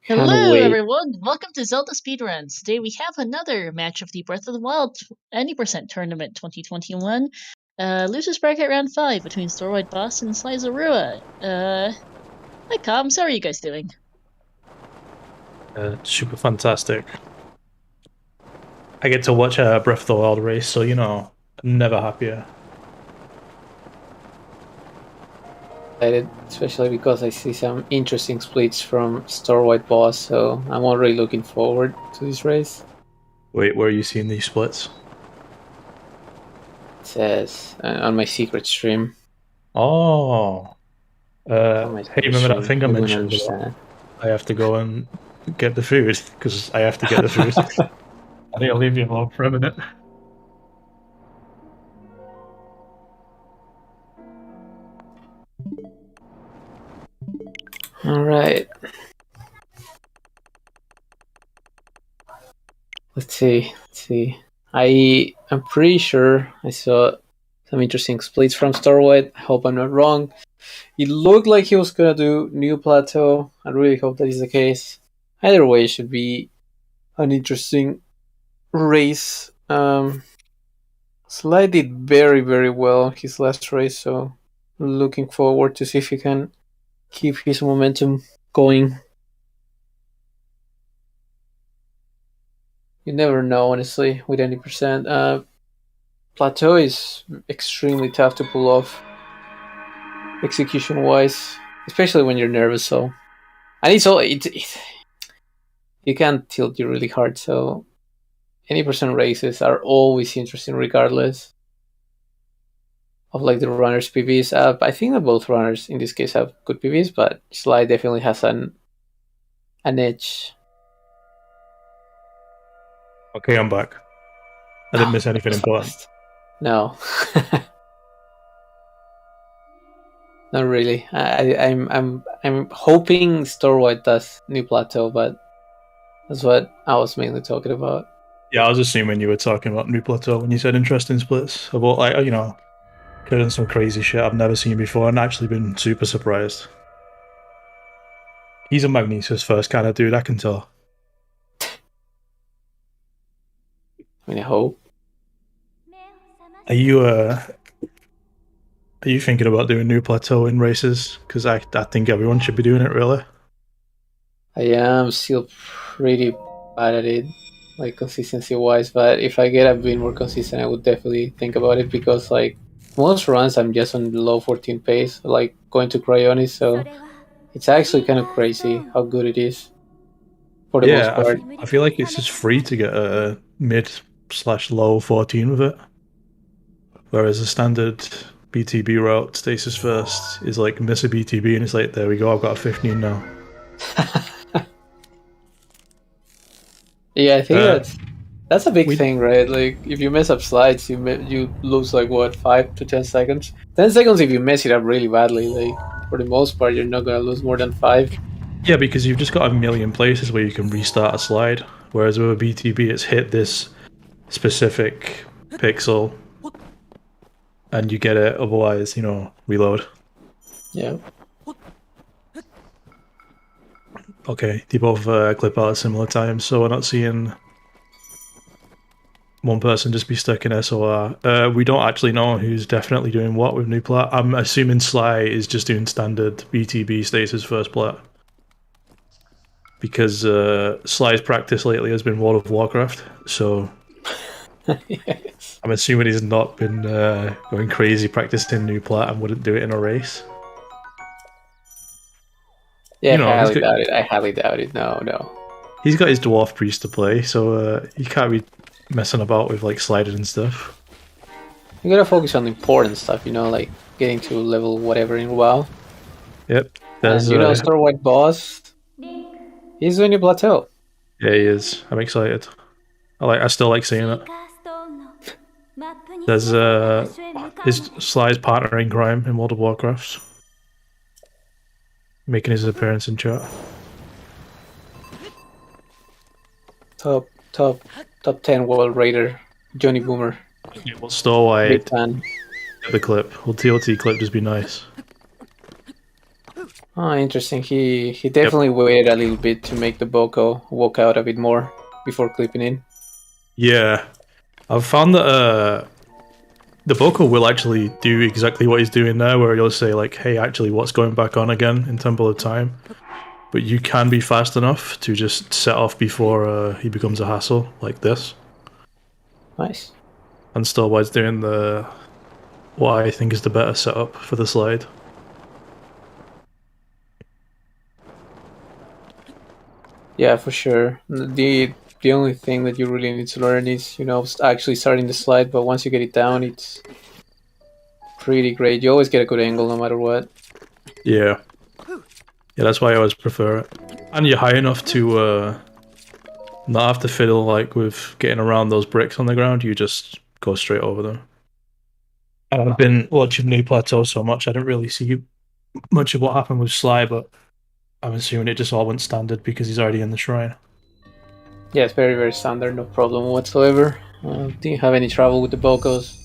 Can't Hello, wait. everyone. Welcome to Zelda Speedruns. Today we have another match of the Breath of the Wild 90% Tournament 2021. Losers bracket round 5 between StorewideBoss and SlyZorua. Hi, Coms. How are you guys doing? Super fantastic. I get to watch a Breath of the Wild race, so never happier. Excited, especially because I see some interesting splits from Storewide Boss, so I'm already looking forward to this race. Wait, where are you seeing these splits? It says on my secret stream. Oh, On my hey, secret remember that stream, thing I we're gonna mentioned? do that. I have to go and get the food because I have to get the food. I think I'll leave you alone for a minute. All right. Let's see. I'm pretty sure I saw some interesting splits from Storewide. I hope I'm not wrong. It looked like he was gonna do New Plateau. I really hope that is the case. Either way, it should be an interesting race. Sly did very, very well his last race, so looking forward to see if he can keep his momentum going. You never know, honestly, with any percent. Plateau is extremely tough to pull off, execution wise, especially when you're nervous. So, and you can't tilt you really hard. So, any percent races are always interesting, regardless of like the runners' PVs. I think that both runners in this case have good PVs, but Sly definitely has an edge. Okay, I'm back. I didn't miss anything important. No, not really. I'm hoping Storewide does New Plateau, but that's what I was mainly talking about. Yeah, I was assuming you were talking about New Plateau when you said interesting splits. About doing some crazy shit I've never seen before and actually been super surprised. He's a Magnesis first kind of dude, I can tell. I mean, I hope. Are you thinking about doing New Plateau in races? Because I think everyone should be doing it, really. I am still pretty bad at it, like consistency wise. But if I get a bit more consistent, I would definitely think about it because like most runs, I'm just on the low 14 pace, like going to Cryonis. So it's actually kind of crazy how good it is for the most part. I feel like it's just free to get a mid/low 14 with it. Whereas a standard BTB route, stasis first, is like miss a BTB and it's like, there we go, I've got a 15 now. Yeah, I think that's a big thing, right? Like if you mess up slides, you lose like what 5 to 10 seconds. 10 seconds if you mess it up really badly. Like for the most part, you're not gonna lose more than 5. Yeah, because you've just got a million places where you can restart a slide. Whereas with a BTB, it's hit this specific pixel, and you get it. Otherwise, reload. Yeah. Okay, they both clip out at similar times, so we're not seeing one person just be stuck in SOR. We don't actually know who's definitely doing what with New Plat. I'm assuming Sly is just doing standard BTB stasis first plat. Because Sly's practice lately has been World of Warcraft, so Yes. I'm assuming he's not been going crazy practicing New Plat and wouldn't do it in a race. Yeah, I highly doubt it. No. He's got his Dwarf Priest to play, so he can't be messing about with like sliding and stuff. You gotta focus on the important stuff, like getting to level whatever in WoW. Yep. There's Storewide Boss. He's doing a plateau. Yeah, he is. I'm excited. I still like seeing it. There's his Sly's partner in crime in World of Warcraft, making his appearance in chat. Top 10 world raider, Johnny Boomer. Yeah, we'll Storewide. Big fan. The clip. Will TLT clip just be nice? Oh, interesting. He definitely waited a little bit to make the Boko walk out a bit more before clipping in. Yeah, I've found that the Boko will actually do exactly what he's doing now, where he'll say like, "Hey, actually, what's going back on again in Temple of Time?" But you can be fast enough to just set off before he becomes a hassle like this. Nice. And Storewide's doing the what I think is the better setup for the slide. Yeah, for sure. The only thing that you really need to learn is, actually starting the slide, but once you get it down, it's pretty great. You always get a good angle no matter what. Yeah. Yeah, that's why I always prefer it. And you're high enough to not have to fiddle like with getting around those bricks on the ground, you just go straight over them. And I've been watching New Plateau so much, I didn't really see much of what happened with Sly, but I'm assuming it just all went standard because he's already in the shrine. Yeah, it's very, very standard, no problem whatsoever. Didn't have any trouble with the Bokos.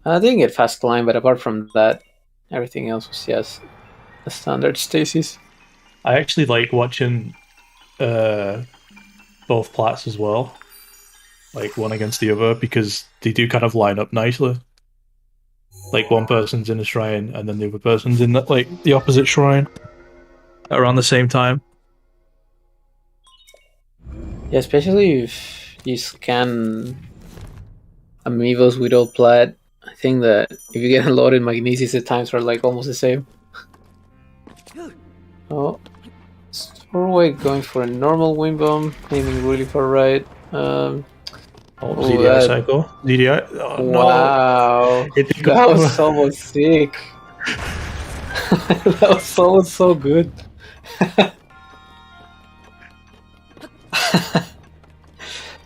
I didn't get fast climb, but apart from that, everything else was just a standard stasis. I actually like watching both plats as well, like one against the other, because they do kind of line up nicely. Like one person's in a shrine and then the other person's in the opposite shrine around the same time. Yeah, especially if you scan amiibos with all plat. I think that if you get a lot in Magnesis, the times are like almost the same. Oh, Storewide going for a normal wind bomb, aiming really far right. ZDI cycle. ZDI. Oh, wow, no. that was almost sick. That was almost so good.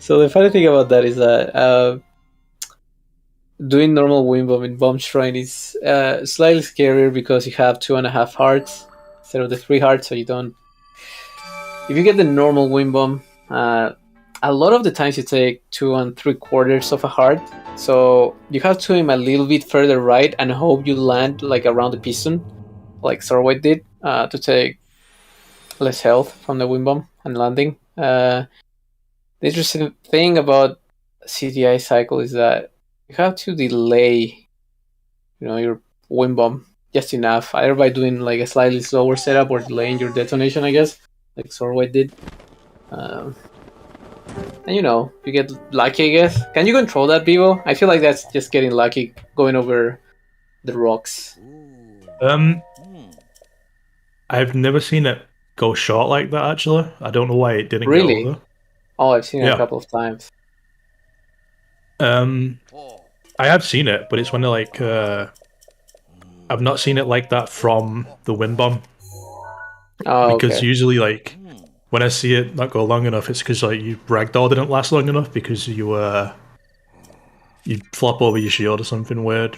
So the funny thing about that is that doing normal wind bomb in Bomb Shrine is slightly scarier because you have 2.5 hearts instead of the 3 hearts, so you don't. If you get the normal wind bomb, a lot of the times you take 2 3/4 of a heart, so you have to aim a little bit further right and hope you land like around the piston, like Sorway did, to take less health from the wind bomb and landing. The interesting thing about CDI cycle is that you have to delay, your wind bomb just enough, either by doing like a slightly slower setup or delaying your detonation, I guess, like Sorway did. And you get lucky, I guess. Can you control that, Vivo? I feel like that's just getting lucky going over the rocks. I've never seen it go short like that, actually. I don't know why it didn't get Really? over. Oh, I've seen it a couple of times. I have seen it, but it's when I've not seen it like that from the wind bomb. Oh, because okay. usually, when I see it not go long enough, it's because you ragdoll didn't last long enough because you flop over your shield or something weird.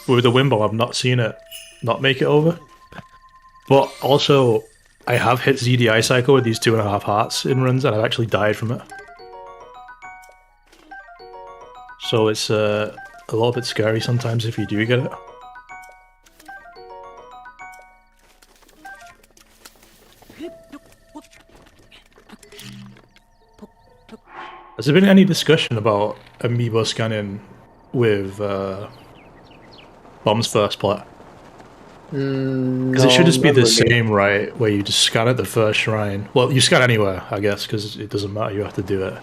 With the wind bomb, I've not seen it not make it over. But also, I have hit ZDI cycle with these 2.5 hearts in runs, and I've actually died from it. So it's a little bit scary sometimes if you do get it. Has there been any discussion about amiibo scanning with Bomb's first plat? Because it should just be the same, right? Where you just scan at the first shrine. Well, you scan anywhere, I guess, because it doesn't matter. You have to do it.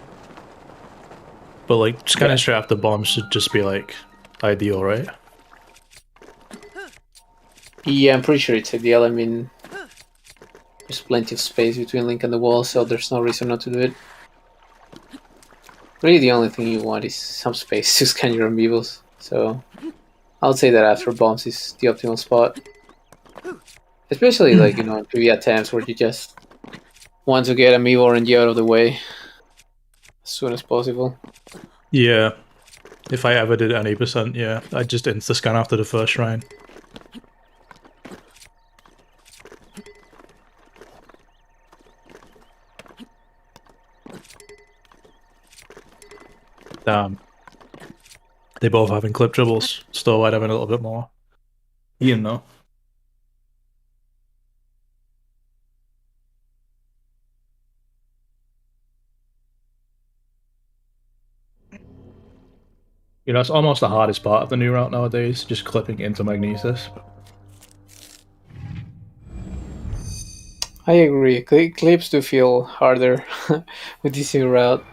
But scanning straight after Bomb should just be ideal, right? Yeah, I'm pretty sure it's ideal. I mean, there's plenty of space between Link and the wall, so there's no reason not to do it. Really, the only thing you want is some space to scan your amiibos. So I would say that after bombs is the optimal spot. Especially in PvE attempts where you just want to get amiibo RNG out of the way as soon as possible. Yeah. If I ever did any percent, yeah, I'd just insta-scan after the first shrine. Damn. They both having clip dribbles. Storewide having a little bit more. Ian, though. You know, it's almost the hardest part of the new route nowadays, just clipping into Magnesis. I agree. Clips do feel harder with this new route.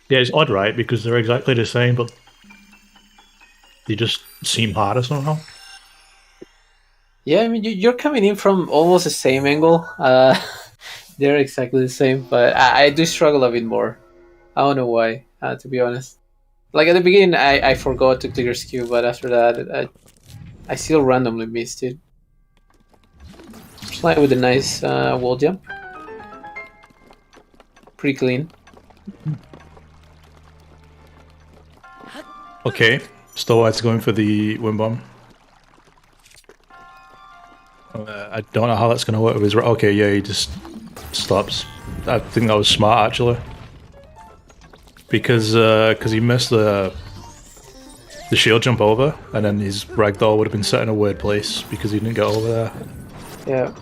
Yeah, it's odd, right? Because they're exactly the same, but they just seem harder somehow. Yeah, I mean, you're coming in from almost the same angle. They're exactly the same, but I do struggle a bit more. I don't know why, to be honest. Like at the beginning, I forgot to clear skew, but after that, I still randomly missed it. Slide with a nice wall jump. Pretty clean. Okay, Stowite's going for the wind bomb. I don't know how that's going to work with his... Okay, yeah, he just stops. I think that was smart, actually. Because he missed the shield jump over, and then his ragdoll would have been set in a weird place because he didn't get over there. Yeah.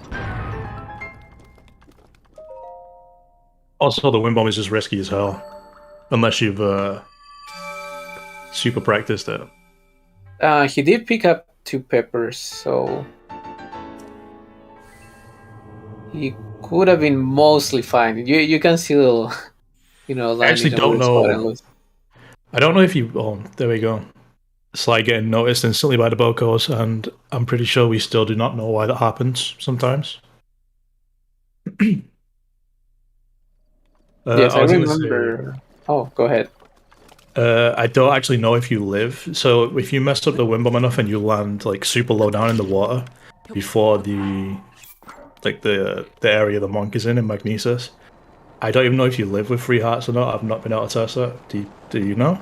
Also, the wind bomb is just risky as hell. Unless you've super practiced it. He did pick up 2 peppers, so he could have been mostly fine. You can still, land I actually in a don't weird spot and know. lose. I don't know if you... Oh, there we go. Sly getting noticed instantly by the Bocos, and I'm pretty sure we still do not know why that happens sometimes. Yes, I was gonna remember. Oh, go ahead. I don't actually know if you live. So if you messed up the wind bomb enough and you land like super low down in the water before the area the monk is in Magnesis, I don't even know if you live with 3 hearts or not. I've not been able to test that. Do you know?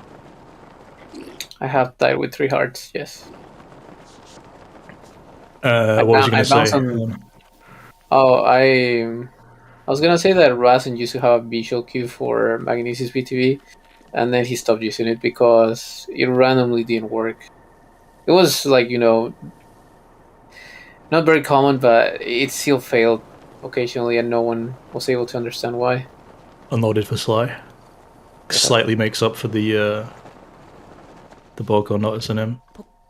I have died with 3 hearts. Yes. What was you gonna say? Oh, I was gonna say that Rasen used to have a visual cue for Magnesis BTV, and then he stopped using it because it randomly didn't work. It was like not very common, but it still failed occasionally, and no one was able to understand why. Unloaded for Sly. Slightly makes up for the Boko noticing him.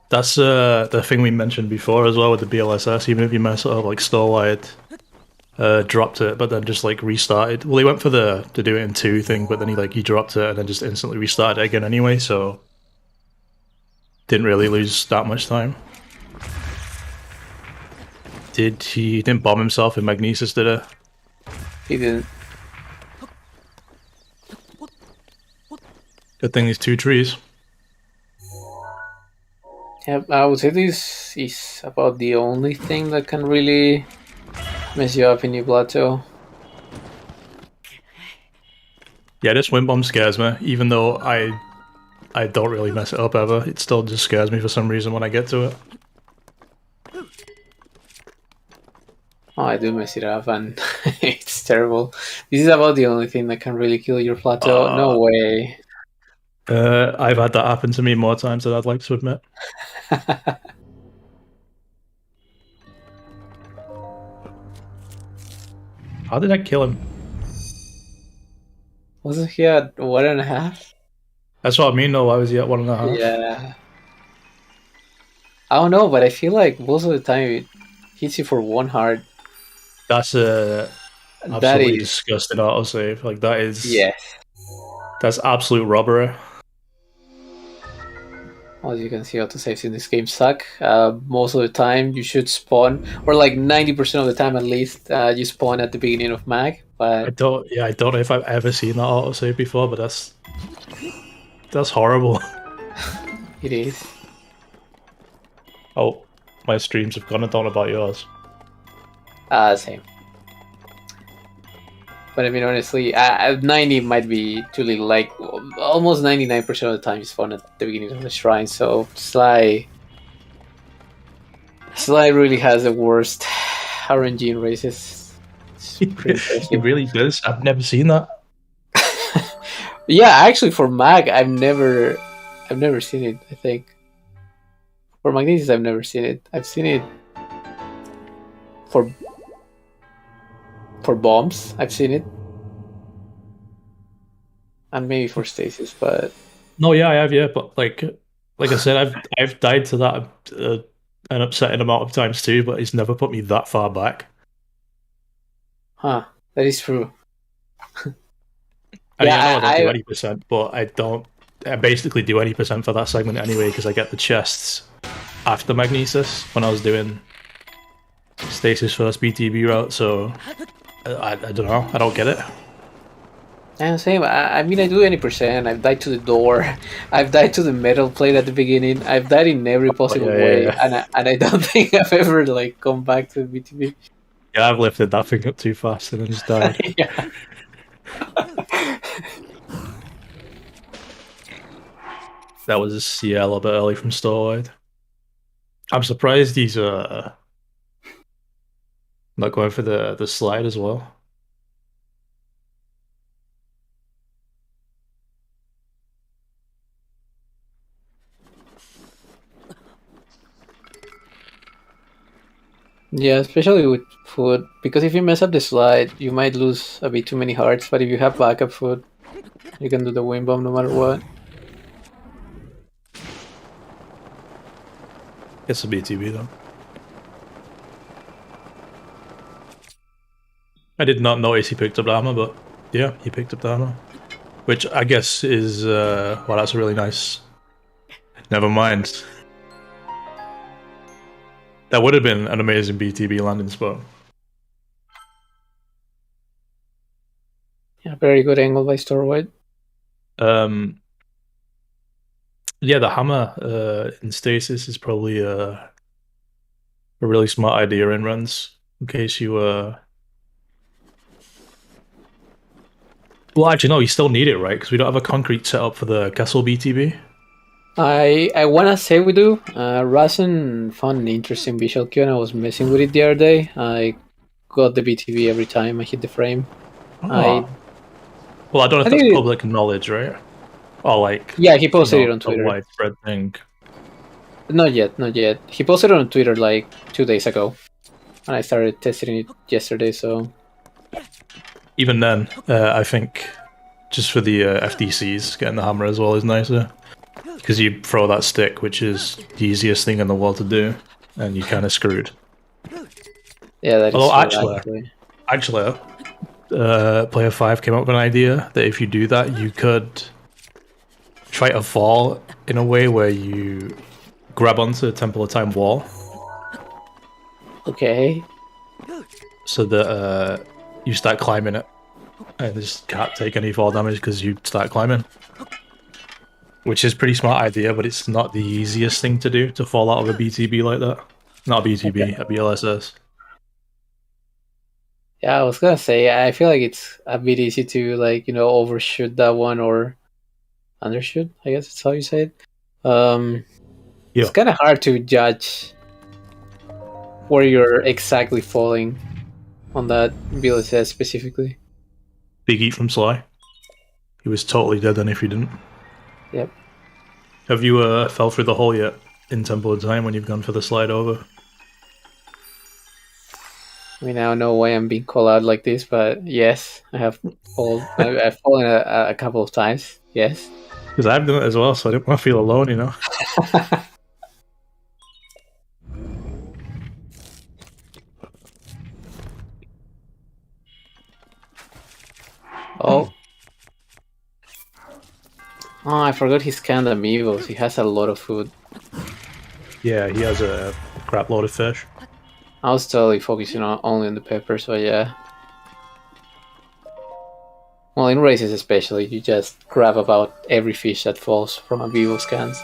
That's the thing we mentioned before as well with the BLSS. Even if you mess it up, like Storewide dropped it, but then just like restarted. Well, he went for the to do it in 2 thing, but then he dropped it and then just instantly restarted it again anyway. So didn't really lose that much time. He didn't bomb himself in Magnesis, did it? He didn't. Good thing these 2 trees. Yeah, I would say this is about the only thing that can really mess you up in New Plateau. Yeah, this wind bomb scares me, even though I don't really mess it up ever. It still just scares me for some reason when I get to it. Oh, I do mess it up, and it's terrible. This is about the only thing that can really kill your plateau. No way. I've had that happen to me more times than I'd like to admit. How did I kill him? Wasn't he at 1.5? That's what I mean, though. Why was he at 1.5? Yeah. I don't know, but I feel like most of the time it hits you for 1 heart. That's absolutely disgusting autosave. Like, that is... Yes. That's absolute robbery. As you can see, autosaves in this game suck. Most of the time you should spawn, or like 90% of the time at least, you spawn at the beginning of mag. But I don't know if I've ever seen that autosave before, but that's horrible. It is. Oh, my streams have gone. I don't know about yours. Same. But I mean, honestly, 90 might be too little. Like, almost 99% of the time you spawn at the beginning of the shrine. So Sly really has the worst RNG in races. He really does. I've never seen that. Yeah, actually, for mag, I've never seen it. I think for Magnesis, I've never seen it. I've seen it for bombs. I've seen it. and maybe for stasis, but No, yeah, I have, yeah, but like I said, I've died to that an upsetting amount of times too, but it's never put me that far back. huh, that is true. I mean, I know Yeah, I don't do any percent, but I don't. I basically do any percent for that segment anyway because I get the chests after Magnesis when I was doing stasis first BTB route. So I don't know. I don't get it. yeah, same. I mean, I do any percent. I've died to the door. I've died to the metal plate at the beginning. I've died in every possible way, Yeah. and I don't think I've ever like come back to BTB. Yeah, I've lifted that thing up too fast and then just died. Yeah. That was a little bit early from Storewide. I'm surprised he's not going for the slide as well. Yeah, especially with food, because if you mess up the slide, you might lose a bit too many hearts. But if you have backup food, you can do the wind bomb no matter what. It's a BTB though. I did not notice he picked up the hammer, but yeah, he picked up the hammer. Which I guess is, well, that's really nice. Never mind. That would have been an amazing BTB landing spot. Yeah, very good angle by Storewide. Yeah, the hammer in stasis is probably a really smart idea in runs. In case you well, actually, no, you still need it, right? Because we don't have a concrete setup for the Castle BTB. I wanna say we do. Rasen found an interesting visual cue, and I was messing with it the other day. I got the BTB every time I hit the frame. Oh. Well, I don't know if that's public knowledge, right? Or like, yeah, he posted it on a Twitter. widespread thing. Not yet, not yet. He posted it on Twitter like 2 days ago, and I started testing it yesterday. So Even then, I think just for the FDCs, getting the hammer as well is nicer. Because you throw that stick, which is the easiest thing in the world to do, and you're kind of screwed. Yeah, that is Although actually, Player 5 came up with an idea that if you do that, you could try to fall in a way where you grab onto the Temple of Time wall. Okay. So that you start climbing it, and just can't take any fall damage because you start climbing. Which is a pretty smart idea, but it's not the easiest thing to do, to fall out of a BTB like that. Not a BTB, okay. A BLSS. Yeah, I was gonna say, I feel like it's a bit easy to, like, overshoot that one or undershoot, I guess that's how you say it. It's kind of hard to judge where you're exactly falling on that BLSS specifically. Big eat from Sly. He was totally dead then if you didn't. Yep. Have you fell through the hole yet in Temple of Time when you've gone for the slide over? I mean, I don't know why I'm being called out like this, but yes, I have fallen. I've fallen a couple of times. Yes. Because I've done it as well, so I didn't want to feel alone, you know. Oh, I forgot his canned amiibos. He has a lot of food. Yeah, he has a crap load of fish. I was totally focusing only on the pepper, so yeah. Well, in races especially, you just grab about every fish that falls from amiibo scans.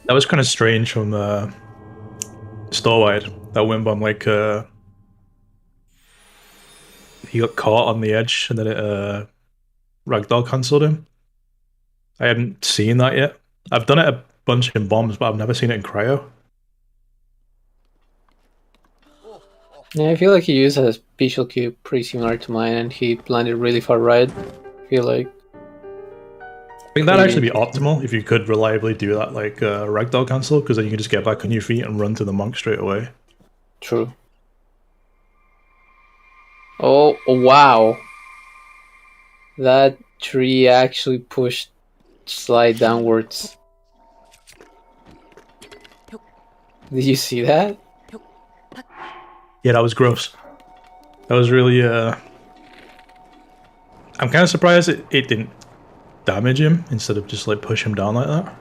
That was kind of strange from Storewide. That wind bomb, like, he got caught on the edge and then it ragdoll cancelled him. I hadn't seen that yet. I've done it a bunch in bombs, but I've never seen it in cryo. Yeah, I feel like he used a visual cue pretty similar to mine, and he landed really far right. I feel like. I think that'd actually be optimal if you could reliably do that, like ragdoll cancel, because then you can just get back on your feet and run to the monk straight away. True. Oh, wow. That tree actually pushed Sly downwards. Did you see that? Yeah, that was gross. That was really, I'm kind of surprised it didn't damage him instead of just like push him down like that.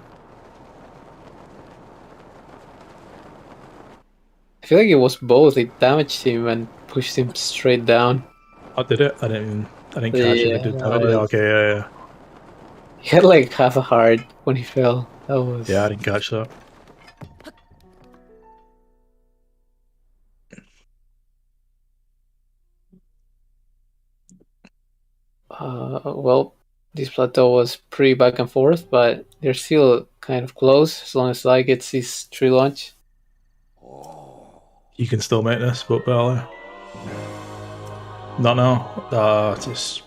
I feel like it was both. It damaged him and pushed him straight down. Oh, did it? I didn't catch if it Yeah, did that damage. Yeah, was. okay, yeah. He had like half a heart when he fell. That was. Yeah, I didn't catch that. Well, this plateau was pretty back and forth, but they're still kind of close as long as Sly gets his tree launch. You can still make this, but barely. Not now. Just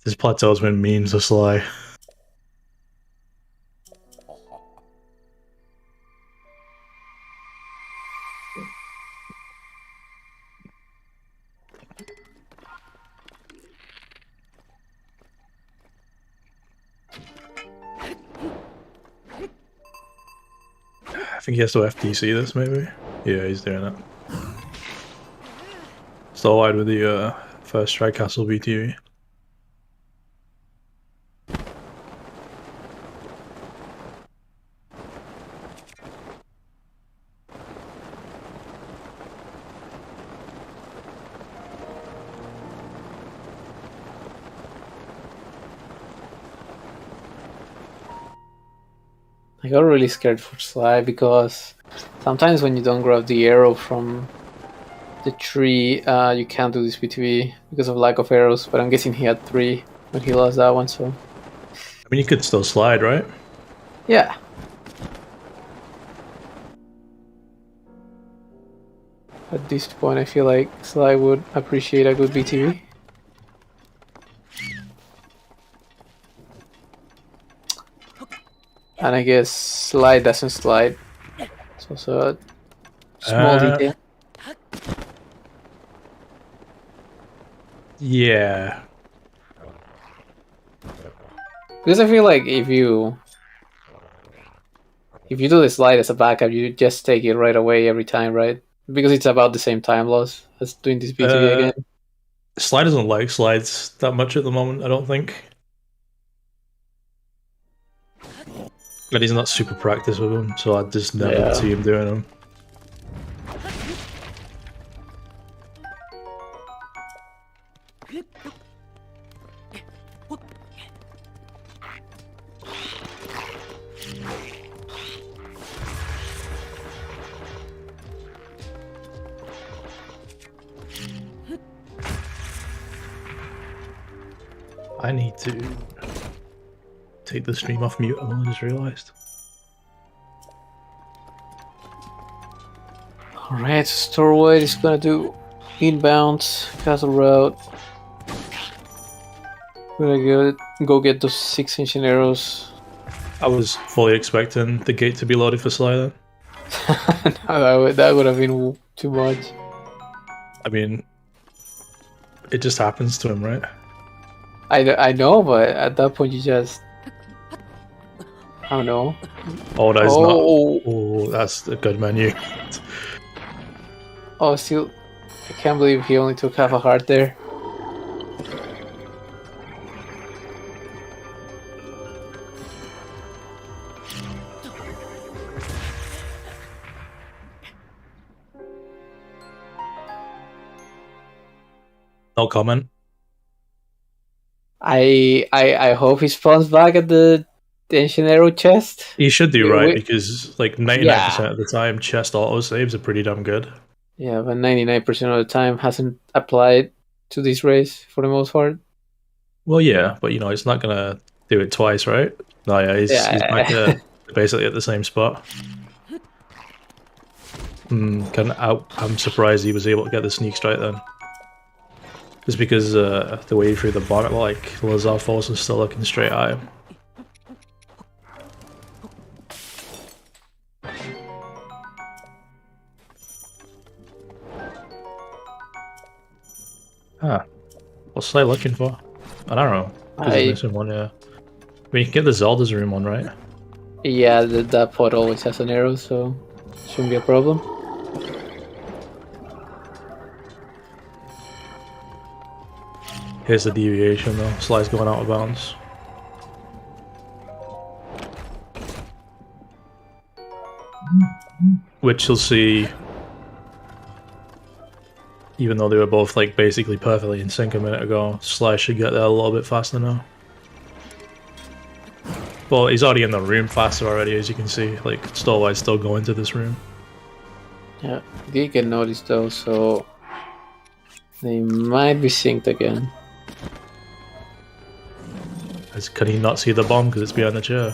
this plateau's been memes of Sly. I think he has to FTC this, maybe? Yeah, he's doing it. Still wide with the first Strike Castle BTV. I got really scared for Sly because sometimes when you don't grab the arrow from the tree, you can't do this BTV because of lack of arrows. But I'm guessing he had 3 when he lost that one, so. I mean, you could still slide, right? Yeah. At this point, I feel like Sly would appreciate a good BTV. And I guess Sly doesn't slide. It's also a small detail. Yeah. Because I feel like if you do the slide as a backup, you just take it right away every time, right? Because it's about the same time loss as doing this BTV again. Sly doesn't like slides that much at the moment, I don't think. But he's not super practiced with them, so I just never see him doing them. I need to take the stream off mute, I just realised. Alright, so Storewide is gonna do inbound castle route. We're gonna go get those 6 ancient arrows. I was fully expecting the gate to be loaded for Sly then. No, that would have been too much. I mean, it just happens to him, right? I know, but at that point you just... I don't know. Oh, that is not... Oh, that's a good menu. Oh, still... I can't believe he only took half a heart there. No comment. I hope he spawns back at the ancient arrow chest. He should do, right? Because like 99% of the time, chest auto saves are pretty damn good. Yeah, but 99% of the time hasn't applied to this race for the most part. Well, yeah, but you know, it's not gonna do it twice, right? No, yeah, he's back to basically at the same spot. I'm surprised he was able to get the sneak strike then. Just because the way he threw the bomb, like Lazar Force was still looking straight at him. Ah, what's Sly looking for? I don't know. Because he's missing one, yeah. I mean, you can get the Zelda's room one, right? Yeah, that pod always has an arrow, so shouldn't be a problem. Here's the deviation though. Sly's going out of bounds. Which you'll see, even though they were both like basically perfectly in sync a minute ago, Sly should get there a little bit faster now. Well, he's already in the room faster already, as you can see. Like, Storewide's still going to this room. Yeah, they get noticed though, so they might be synced again. Can he not see the bomb because it's behind the chair?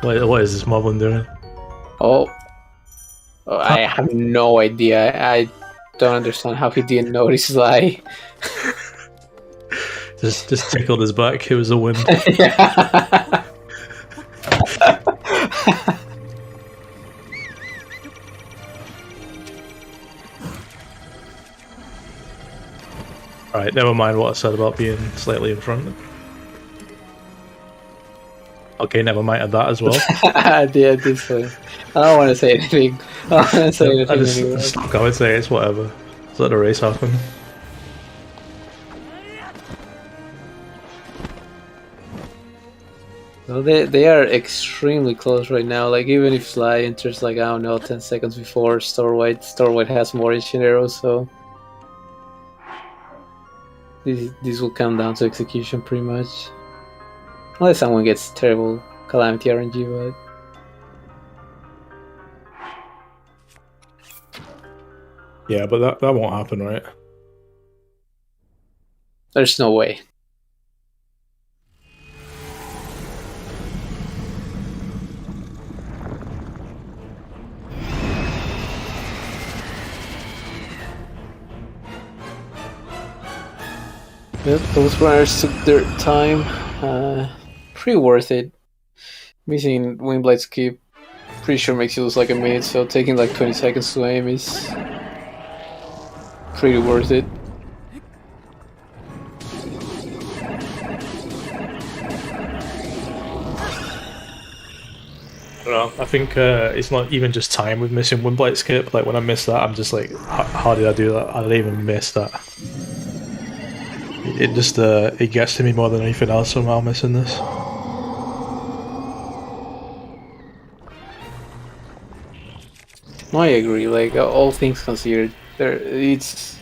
What is this moblin doing? Oh, I have no idea. I don't understand how he didn't notice Sly. Just tickled his back. It was the wind. Yeah. Alright, never mind what I said about being slightly in front. Okay, never mind at that as well. I did so. I don't want to say anything. I don't want to say anything I just anyway. stop going, say it's whatever. Just let the race happen. Well, they are extremely close right now. Like, even if Sly enters, like, I don't know, 10 seconds before Storewide has more ancient arrows, so this will come down to execution pretty much. Unless someone gets terrible Calamity RNG, but Yeah, but that won't happen, right? there's no way. Yep, those runners took their time. Pretty worth it. Missing Windblade skip, pretty sure makes you lose like a minute, so taking like 20 seconds to aim is pretty worth it. I don't know. I think it's not even just time with missing Windblight skip. Like, when I miss that, I'm just like, how did I do that? I didn't even miss that. It just it gets to me more than anything else somehow, missing this. I agree. Like, all things considered, it's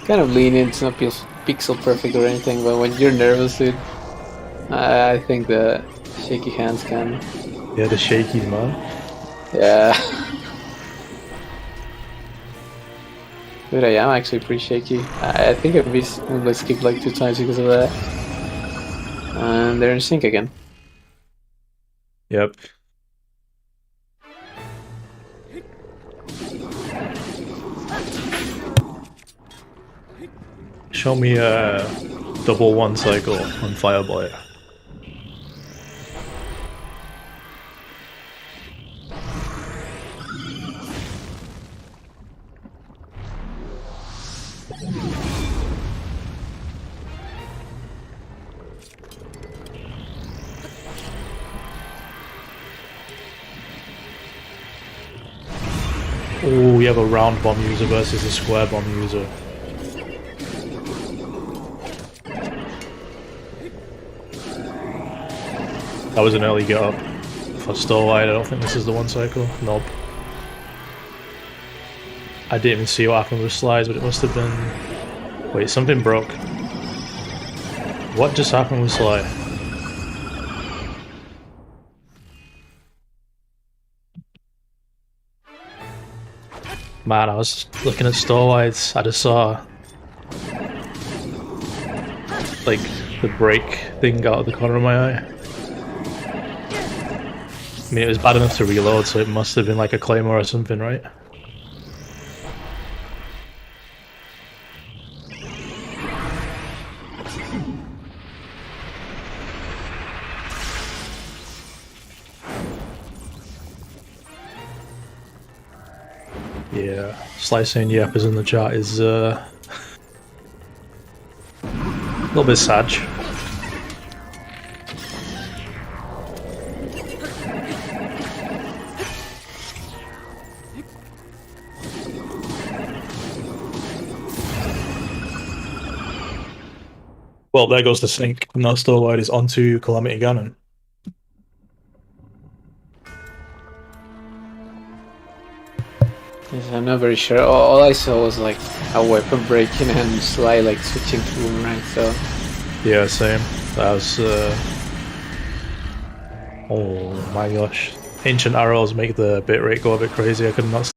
kind of lenient. It's not pixel perfect or anything, but when you're nervous, dude, I think the shaky hands can. Yeah, the shaky man. Yeah. But I am actually pretty shaky. I think I've missed Windblade skip like 2 times because of that. And they're in sync again. Yep. Show me a double one cycle on Firebolt. Oh, we have a round bomb user versus a square bomb user. That was an early get up for Storewide. I don't think this is the one cycle. Nope. I didn't even see what happened with Slides, but it must have been... Wait, something broke. What just happened with Sly? Man, I was looking at Storewides, I just saw like the break thing out of the corner of my eye. I mean, it was bad enough to reload, so it must have been like a claymore or something, right? Yeah, Sly saying yep is in the chat is little bit sad. Well, there goes the sync. Now Storewide is onto Calamity Ganon. Yes, I'm not very sure. All I saw was like a weapon breaking and Sly like switching to boomerang. So yeah, same. That was. Oh my gosh! Ancient arrows make the bitrate go a bit crazy. I could not.